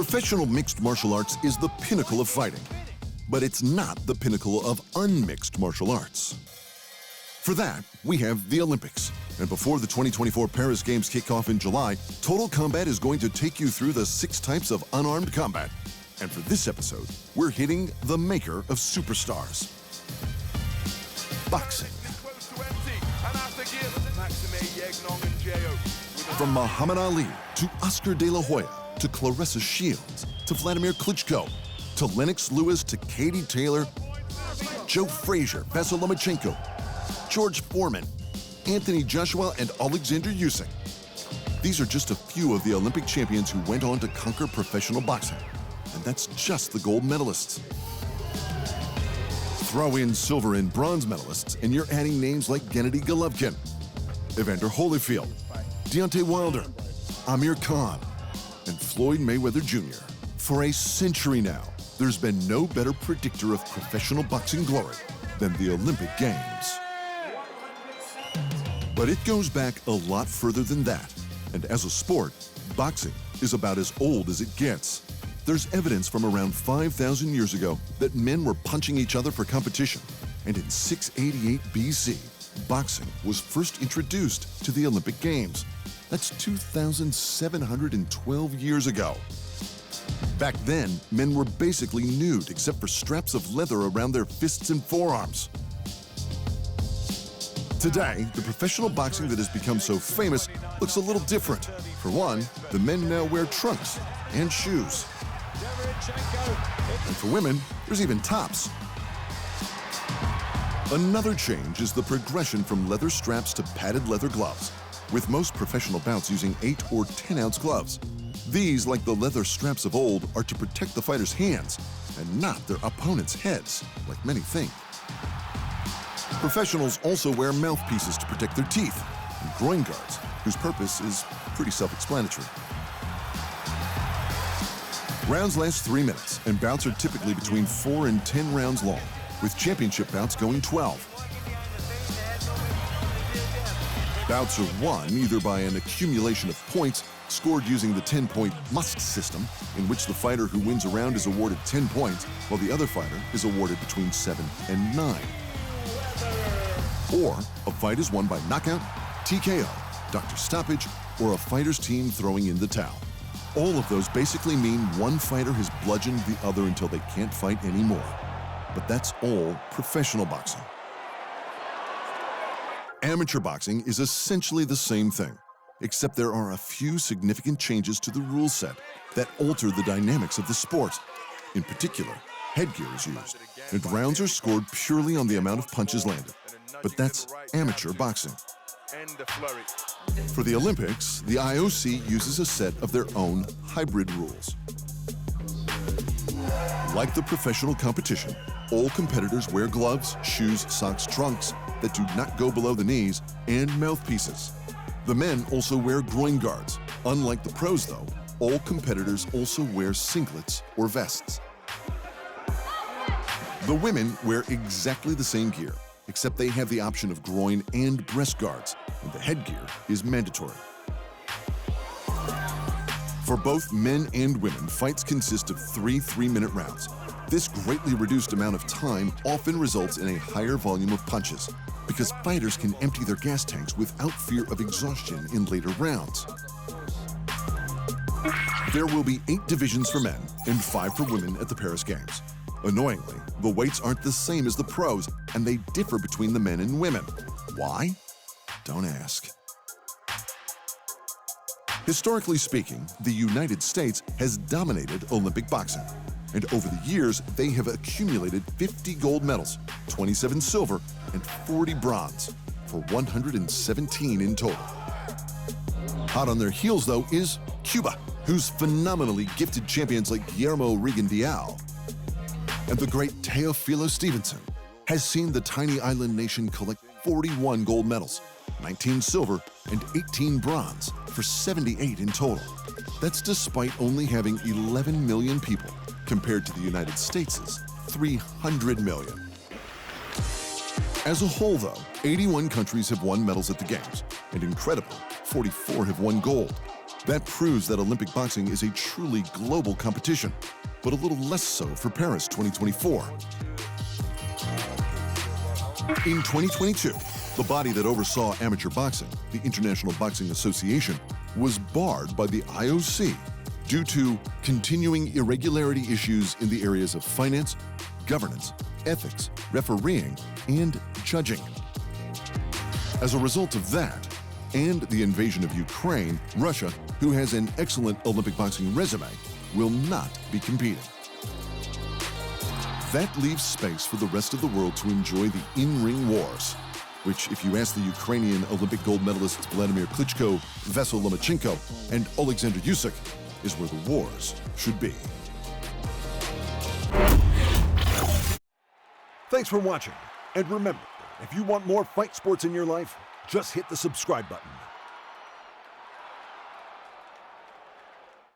Professional mixed martial arts is the pinnacle of fighting, but it's not the pinnacle of unmixed martial arts. For that, we have the Olympics. And before the 2024 Paris Games kick off in July, Total Combat is going to take you through the 6 types of unarmed combat. And for this episode, we're hitting the maker of superstars. Boxing. From Muhammad Ali to Oscar De La Hoya to Claressa Shields to Vladimir Klitschko to Lennox Lewis to Katie Taylor, Joe Frazier, Vasyl Lomachenko, George Foreman, Anthony Joshua, and Alexander Usyk. These are just a few of the Olympic champions who went on to conquer professional boxing. And that's just the gold medalists. Throw in silver and bronze medalists, and you're adding names like Gennady Golovkin, Evander Holyfield, Deontay Wilder, Amir Khan, and Floyd Mayweather Jr. For a century now, there's been no better predictor of professional boxing glory than the Olympic Games. But it goes back a lot further than that. And as a sport, boxing is about as old as it gets. There's evidence from around 5,000 years ago that men were punching each other for competition. And in 688 BC, boxing was first introduced to the Olympic Games. That's 2,712 years ago. Back then, men were basically nude except for straps of leather around their fists and forearms. Today, the professional boxing that has become so famous looks a little different. For one, the men now wear trunks and shoes. And for women, there's even tops. Another change is the progression from leather straps to padded leather gloves, with most professional bouts using 8 or 10-ounce gloves. These, like the leather straps of old, are to protect the fighter's hands and not their opponent's heads, like many think. Professionals also wear mouthpieces to protect their teeth, and groin guards, whose purpose is pretty self-explanatory. Rounds last 3 minutes, and bouts are typically between 4 and 10 rounds long, with championship bouts going 12. Bouts are won either by an accumulation of points scored using the 10-point must system, in which the fighter who wins a round is awarded 10 points, while the other fighter is awarded between 7 and 9. Or a fight is won by knockout, TKO, doctor stoppage, or a fighter's team throwing in the towel. All of those basically mean one fighter has bludgeoned the other until they can't fight anymore. But that's all professional boxing. Amateur boxing is essentially the same thing, except there are a few significant changes to the rule set that alter the dynamics of the sport. In particular, headgear is used, and rounds are scored purely on the amount of punches landed. But that's amateur boxing. For the Olympics, the IOC uses a set of their own hybrid rules. Like the professional competition, all competitors wear gloves, shoes, socks, trunks that do not go below the knees, and mouthpieces. The men also wear groin guards. Unlike the pros, though, all competitors also wear singlets or vests. The women wear exactly the same gear, except they have the option of groin and breast guards, and the headgear is mandatory. For both men and women, fights consist of 3 3-minute rounds. This greatly reduced amount of time often results in a higher volume of punches, because fighters can empty their gas tanks without fear of exhaustion in later rounds. There will be 8 divisions for men and 5 for women at the Paris Games. Annoyingly, the weights aren't the same as the pros, and they differ between the men and women. Why? Don't ask. Historically speaking, the United States has dominated Olympic boxing, and over the years, they have accumulated 50 gold medals, 27 silver, and 40 bronze, for 117 in total. Hot on their heels, though, is Cuba, whose phenomenally gifted champions like Guillermo Rigondeaux and the great Teofilo Stevenson has seen the tiny island nation collect 41 gold medals, 19 silver, and 18 bronze, for 78 in total. That's despite only having 11 million people, compared to the United States' 300 million. As a whole, though, 81 countries have won medals at the Games, and incredibly, 44 have won gold. That proves that Olympic boxing is a truly global competition, but a little less so for Paris 2024. In 2022, the body that oversaw amateur boxing, the International Boxing Association, was barred by the IOC due to continuing irregularity issues in the areas of finance, governance, ethics, refereeing, and judging. As a result of that, and the invasion of Ukraine, Russia, who has an excellent Olympic boxing resume, will not be competing. That leaves space for the rest of the world to enjoy the in-ring wars, which, if you ask the Ukrainian Olympic gold medalists Vladimir Klitschko, Vasyl Lomachenko, and Alexander Usyk, is where the wars should be. Thanks for watching. And remember, if you want more fight sports in your life, just hit the subscribe button.